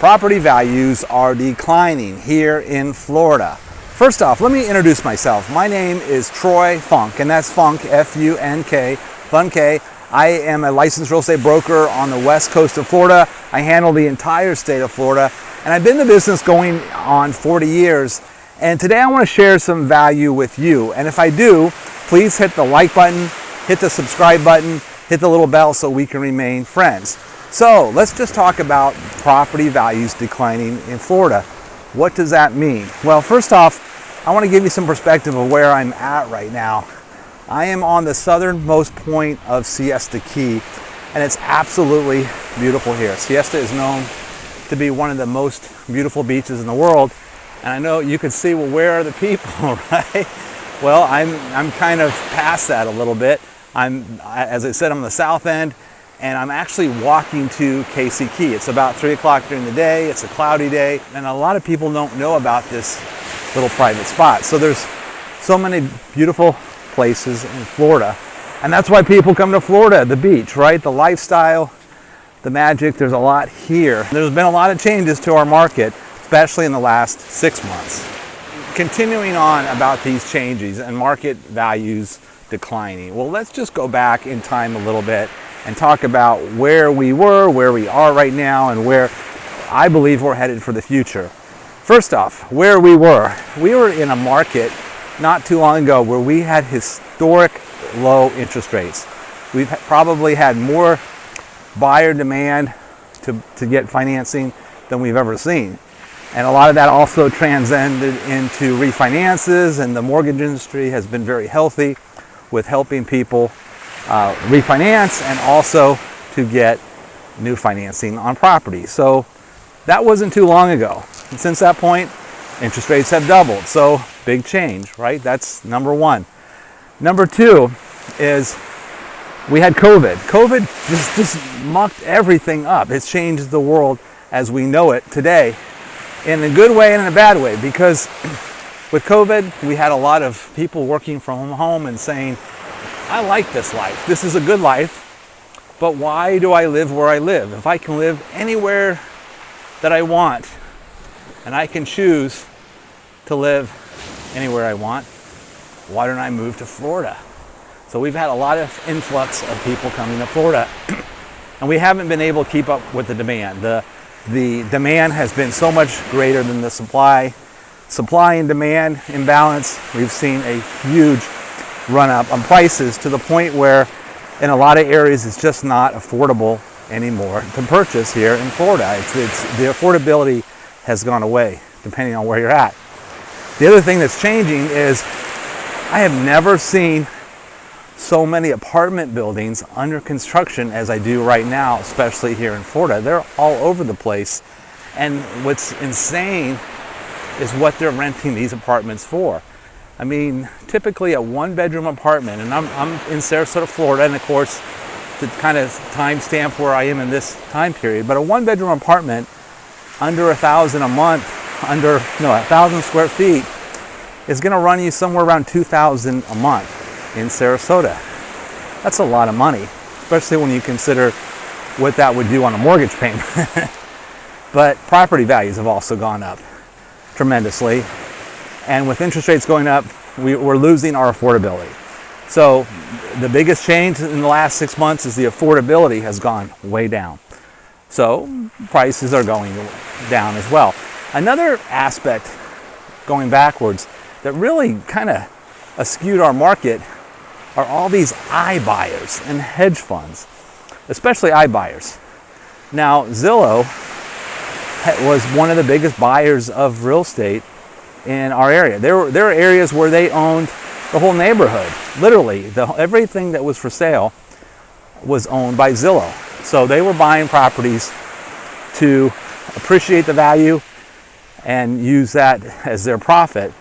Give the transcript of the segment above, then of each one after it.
Property values are declining here in Florida. First off, let me introduce myself. My name is Troy Funk, and that's Funk, F-U-N-K, Funk. I am a licensed real estate broker on the west coast of Florida. I handle the entire state of Florida, and I've been in the business going on 40 years. And today I want to share some value with you. And if I do, please hit the like button, hit the subscribe button, hit the little bell so we can remain friends. So let's just talk about property values declining in Florida. What does that mean? Well, first off, I want to give you some perspective of where I'm at right now. I am on the southernmost point of Siesta Key, and it's absolutely beautiful here. Siesta is known to be one of the most beautiful beaches in the world, and I know you can see, well, where are the people, right? Well, I'm kind of past that a little bit. As I said, I'm on the south end, and I'm actually walking to Casey Key. It's about 3 o'clock during the day. It's a cloudy day, and a lot of people don't know about this little private spot. So there's so many beautiful places in Florida, and that's why people come to Florida, the beach, right? The lifestyle, the magic, there's a lot here. There's been a lot of changes to our market, especially in the last 6 months. Continuing on about these changes and market values declining, well, let's just go back in time a little bit and talk about where we were, where we are right now, and where I believe we're headed for the future. First off, where we were in a market not too long ago where we had historic low interest rates. We've probably had more buyer demand to get financing than we've ever seen. And a lot of that also transcended into refinances, and the mortgage industry has been very healthy with helping people refinance and also to get new financing on property. So that wasn't too long ago. And since that point, interest rates have doubled. So big change, right? That's number one. Number two is we had COVID. COVID just mucked everything up. It's changed the world as we know it today in a good way and in a bad way, because with COVID, we had a lot of people working from home and saying, I like this life. This is a good life, but why do I live where I live? If I can live anywhere that I want and I can choose to live anywhere I want, why don't I move to Florida? So we've had a lot of influx of people coming to Florida, and we haven't been able to keep up with the demand. The demand has been so much greater than the supply. Supply and demand imbalance, we've seen a huge run up on prices to the point where in a lot of areas it's just not affordable anymore to purchase here in Florida. It's the affordability has gone away depending on where you're at. The other thing that's changing is I have never seen so many apartment buildings under construction as I do right now, especially here in Florida. They're all over the place, and what's insane is what they're renting these apartments for. I mean, typically a one-bedroom apartment, and I'm in Sarasota, Florida, and of course, to kind of timestamp where I am in this time period, but a one-bedroom apartment under $1,000 a month, 1,000 square feet, is going to run you somewhere around $2,000 a month in Sarasota. That's a lot of money, especially when you consider what that would do on a mortgage payment. But property values have also gone up tremendously. And with interest rates going up, we're losing our affordability. So the biggest change in the last 6 months is the affordability has gone way down. So prices are going down as well. Another aspect going backwards that really kind of askewed our market are all these iBuyers and hedge funds, especially iBuyers. Now, Zillow was one of the biggest buyers of real estate in our area. There are areas where they owned the whole neighborhood. Literally, everything that was for sale was owned by Zillow. So they were buying properties to appreciate the value and use that as their profit.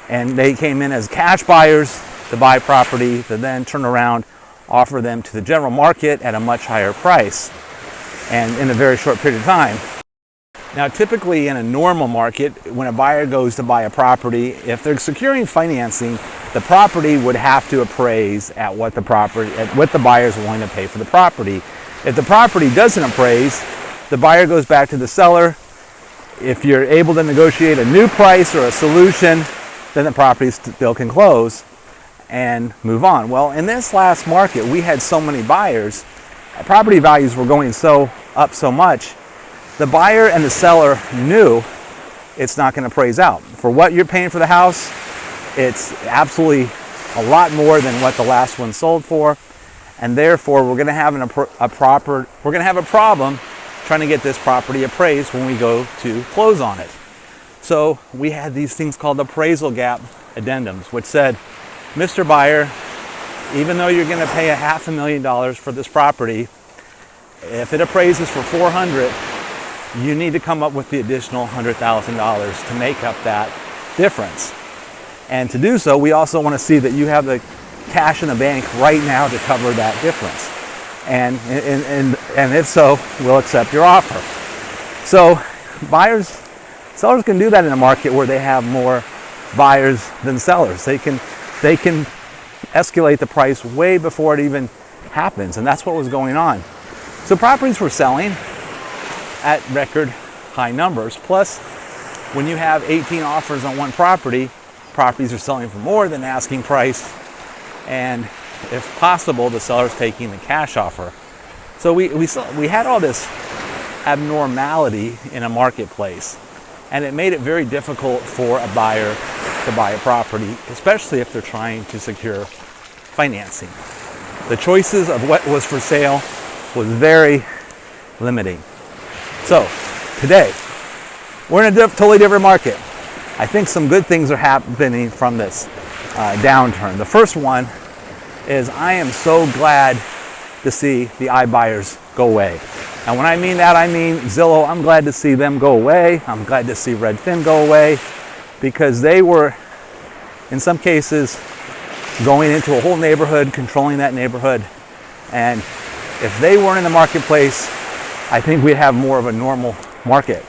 And they came in as cash buyers to buy property to then turn around, offer them to the general market at a much higher price and in a very short period of time. Now, typically in a normal market, when a buyer goes to buy a property, if they're securing financing, the property would have to appraise at what the buyer is willing to pay for the property. If the property doesn't appraise, the buyer goes back to the seller If you're able to negotiate a new price or a solution, then the property still can close and move on. Well, in this last market, we had so many buyers, property values were going up so much, the buyer and the seller knew it's not going to appraise out. For what you're paying for the house, it's absolutely a lot more than what the last one sold for, and therefore we're going to have a problem trying to get this property appraised when we go to close on it. So we had these things called appraisal gap addendums, which said, Mr. Buyer, even though you're going to pay $500,000 for this property, if it appraises for $400,000, you need to come up with the additional $100,000 to make up that difference. And to do so, we also want to see that you have the cash in the bank right now to cover that difference. And if so, we'll accept your offer. So sellers can do that in a market where they have more buyers than sellers. They can escalate the price way before it even happens, and that's what was going on. So properties were selling at record high numbers. Plus, when you have 18 offers on one property, properties are selling for more than asking price, and if possible, the seller's taking the cash offer. So we had all this abnormality in a marketplace, and it made it very difficult for a buyer to buy a property, especially if they're trying to secure financing. The choices of what was for sale was very limiting. So today, we're in a totally different market. I think some good things are happening from this downturn. The first one is I am so glad to see the iBuyers go away. And when I mean that, I mean Zillow. I'm glad to see them go away. I'm glad to see Redfin go away, because they were, in some cases, going into a whole neighborhood, controlling that neighborhood. And if they weren't in the marketplace, I think we'd have more of a normal market.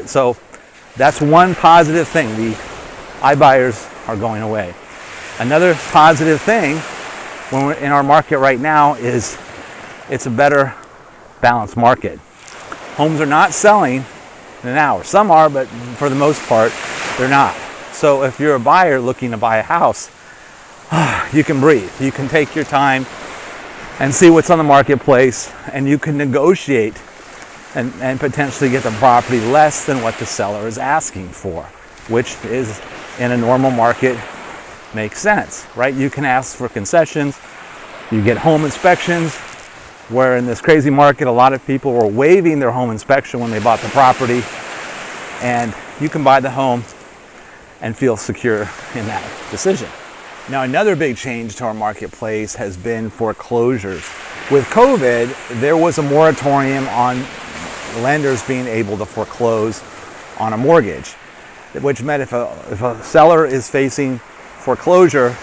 So that's one positive thing. The iBuyers are going away. Another positive thing when we're in our market right now is it's a better balanced market. Homes are not selling in an hour. Some are, but for the most part, they're not. So if you're a buyer looking to buy a house, you can breathe. You can take your time and see what's on the marketplace, and you can negotiate and potentially get the property less than what the seller is asking for, which is, in a normal market, makes sense, right? You can ask for concessions. You get home inspections, where in this crazy market, a lot of people were waiving their home inspection when they bought the property, and you can buy the home and feel secure in that decision. Now, another big change to our marketplace has been foreclosures. With COVID, there was a moratorium on lenders being able to foreclose on a mortgage, which meant if a seller is facing foreclosure,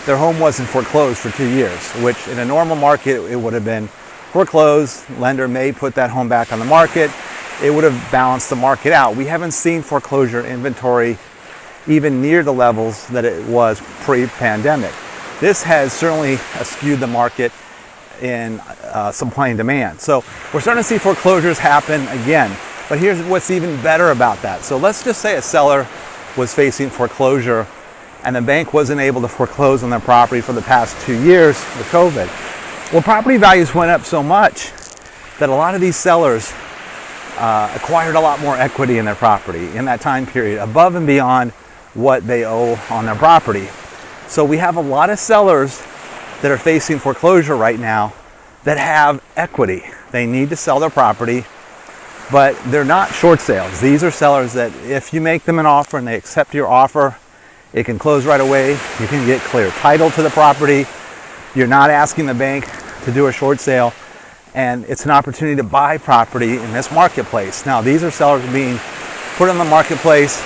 their home wasn't foreclosed for 2 years, which in a normal market, it would have been foreclosed. Lender may put that home back on the market. It would have balanced the market out. We haven't seen foreclosure inventory even near the levels that it was pre-pandemic. This has certainly skewed the market in supply and demand. So we're starting to see foreclosures happen again. But here's what's even better about that. So let's just say a seller was facing foreclosure and the bank wasn't able to foreclose on their property for the past 2 years with COVID. Well, property values went up so much that a lot of these sellers acquired a lot more equity in their property in that time period, above and beyond what they owe on their property. So we have a lot of sellers that are facing foreclosure right now that have equity. They need to sell their property, but they're not short sales. These are sellers that if you make them an offer and they accept your offer, it can close right away. You can get clear title to the property. You're not asking the bank to do a short sale, and it's an opportunity to buy property in this marketplace. Now, these are sellers being put on the marketplace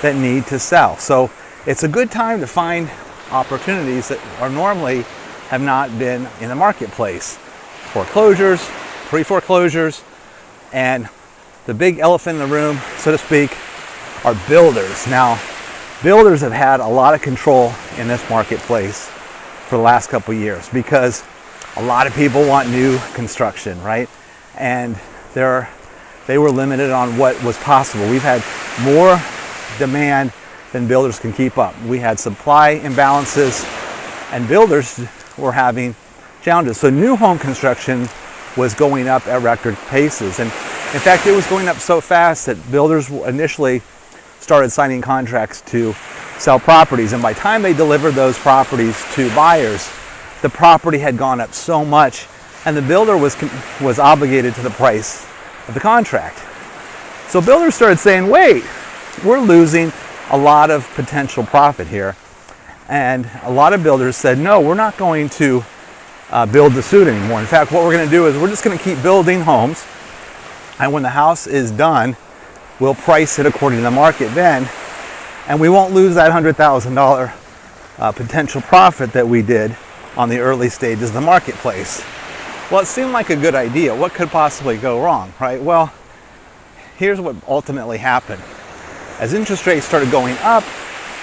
that need to sell. So it's a good time to find opportunities that are normally have not been in the marketplace. Foreclosures, pre-foreclosures, and the big elephant in the room, so to speak, are builders. Now, builders have had a lot of control in this marketplace for the last couple of years because a lot of people want new construction, right? And they're they were limited on what was possible. We've had more demand than builders can keep up. We had supply imbalances, and builders were having challenges. So new home construction was going up at record paces. And in fact, it was going up so fast that builders initially started signing contracts to sell properties. And by the time they delivered those properties to buyers, the property had gone up so much, and the builder was obligated to the price of the contract. So builders started saying, wait, we're losing a lot of potential profit here. And a lot of builders said, no, we're not going to build to suit anymore. In fact, what we're going to do is we're just going to keep building homes, and when the house is done, we'll price it according to the market then, and we won't lose that $100,000 potential profit that we did on the early stages of the marketplace. Well, it seemed like a good idea. What could possibly go wrong, right? Well, here's what ultimately happened. As interest rates started going up,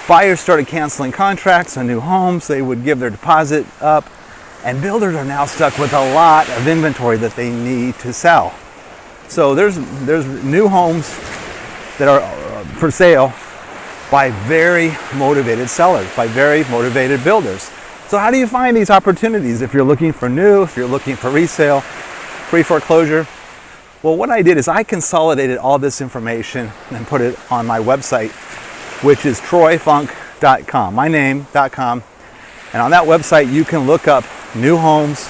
buyers started canceling contracts on new homes. They would give their deposit up, and builders are now stuck with a lot of inventory that they need to sell. So there's new homes that are for sale by very motivated sellers, by very motivated builders. So how do you find these opportunities if you're looking for new, if you're looking for resale, pre-foreclosure? Well, what I did is I consolidated all this information and put it on my website, which is troyfunk.com, my name.com. And on that website, you can look up new homes,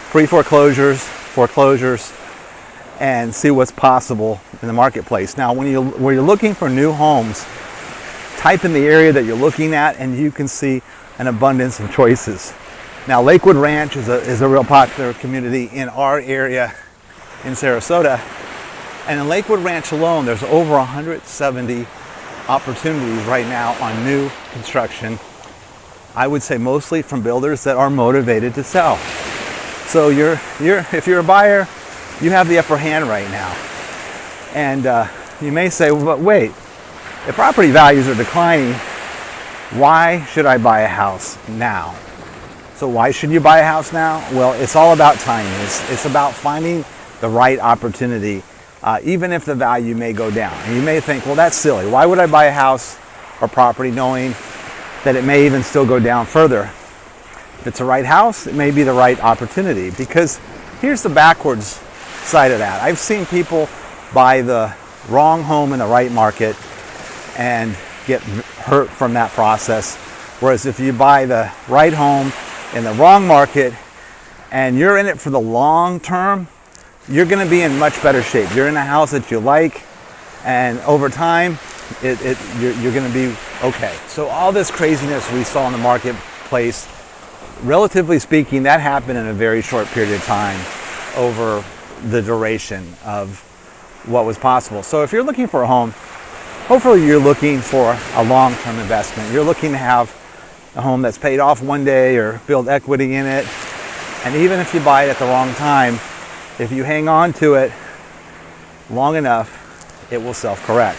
pre-foreclosures, foreclosures, and see what's possible in the marketplace. Now, when you're looking for new homes, type in the area that you're looking at, and you can see an abundance of choices. Now, Lakewood Ranch is a real popular community in our area in Sarasota. And in Lakewood Ranch alone, there's over 170 opportunities right now on new construction. I would say mostly from builders that are motivated to sell. So if you're a buyer, you have the upper hand right now. And you may say, well, but wait, if property values are declining, why should I buy a house now? So why should you buy a house now? Well, it's all about timing. It's about finding the right opportunity, even if the value may go down. And you may think, well, that's silly. Why would I buy a house or property knowing that it may even still go down further? If it's the right house, it may be the right opportunity. Because here's the backwards side of that. I've seen people buy the wrong home in the right market and get hurt from that process. Whereas if you buy the right home in the wrong market and you're in it for the long term, you're going to be in much better shape. You're in a house that you like, and over time, you're going to be okay. So all this craziness we saw in the marketplace, relatively speaking, that happened in a very short period of time over the duration of what was possible. So if you're looking for a home, hopefully you're looking for a long-term investment. You're looking to have a home that's paid off one day or build equity in it. And even if you buy it at the wrong time, if you hang on to it long enough, it will self-correct.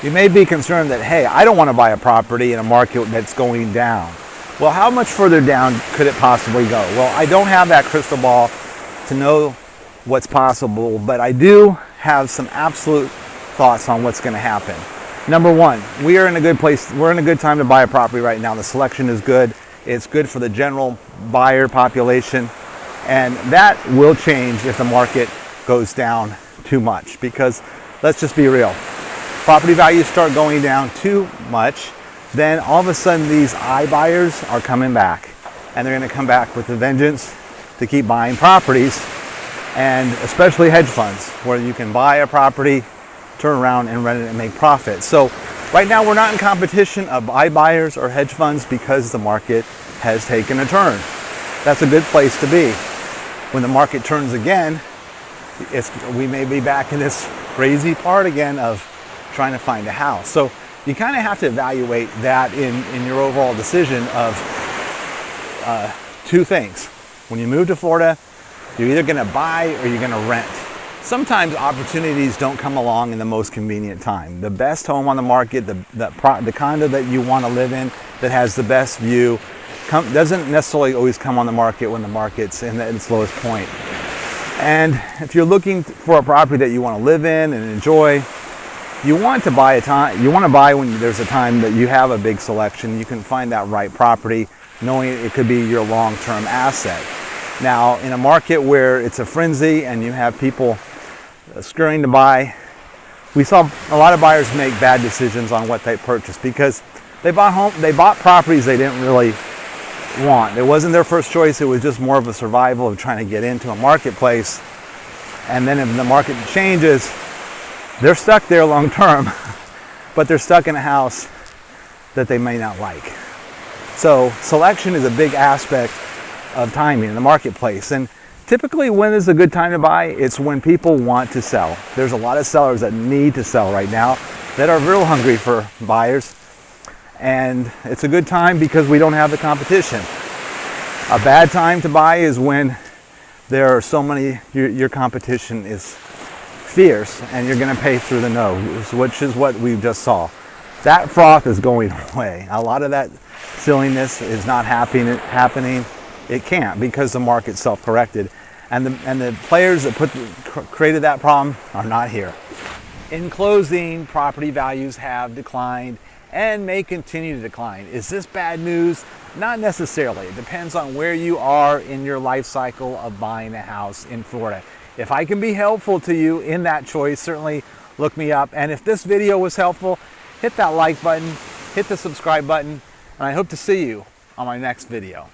You may be concerned that, hey, I don't want to buy a property in a market that's going down. Well, how much further down could it possibly go? Well, I don't have that crystal ball to know what's possible, but I do have some absolute thoughts on what's going to happen. Number one, we are in a good place. We're in a good time to buy a property right now. The selection is good. It's good for the general buyer population. And that will change if the market goes down too much, because let's just be real. Property values start going down too much, then all of a sudden these iBuyers are coming back, and they're going to come back with a vengeance to keep buying properties, and especially hedge funds, where you can buy a property, turn around and rent it and make profit. So right now we're not in competition of iBuyers or hedge funds because the market has taken a turn. That's a good place to be. When the market turns again, we may be back in this crazy part again of trying to find a house. So you kind of have to evaluate that in your overall decision of two things. When you move to Florida, you're either going to buy or you're going to rent. Sometimes opportunities don't come along in the most convenient time. The best home on the market, the condo that you want to live in that has the best view, doesn't necessarily always come on the market when the market's in its lowest point. And if you're looking for a property that you want to live in and enjoy, you want to buy when there's a time that you have a big selection. You can find that right property, knowing it could be your long-term asset. Now, in a market where it's a frenzy and you have people scurrying to buy, we saw a lot of buyers make bad decisions on what they purchased because they bought properties they didn't really want. It wasn't their first choice. It was just more of a survival of trying to get into a marketplace. And then if the market changes, they're stuck there long term, but they're stuck in a house that they may not like. So selection is a big aspect of timing in the marketplace. And typically, when is a good time to buy? It's when people want to sell. There's a lot of sellers that need to sell right now that are real hungry for buyers. And it's a good time because we don't have the competition. A bad time to buy is when there are so many, your competition is fierce and you're going to pay through the nose, which is what we just saw. That froth is going away. A lot of that silliness is not happening. It can't because the market's self-corrected, and the players that created that problem are not here. In closing, property values have declined and may continue to decline. Is this bad news? Not necessarily. It depends on where you are in your life cycle of buying a house in Florida. If I can be helpful to you in that choice, certainly look me up. And if this video was helpful, hit that like button, hit the subscribe button, and I hope to see you on my next video.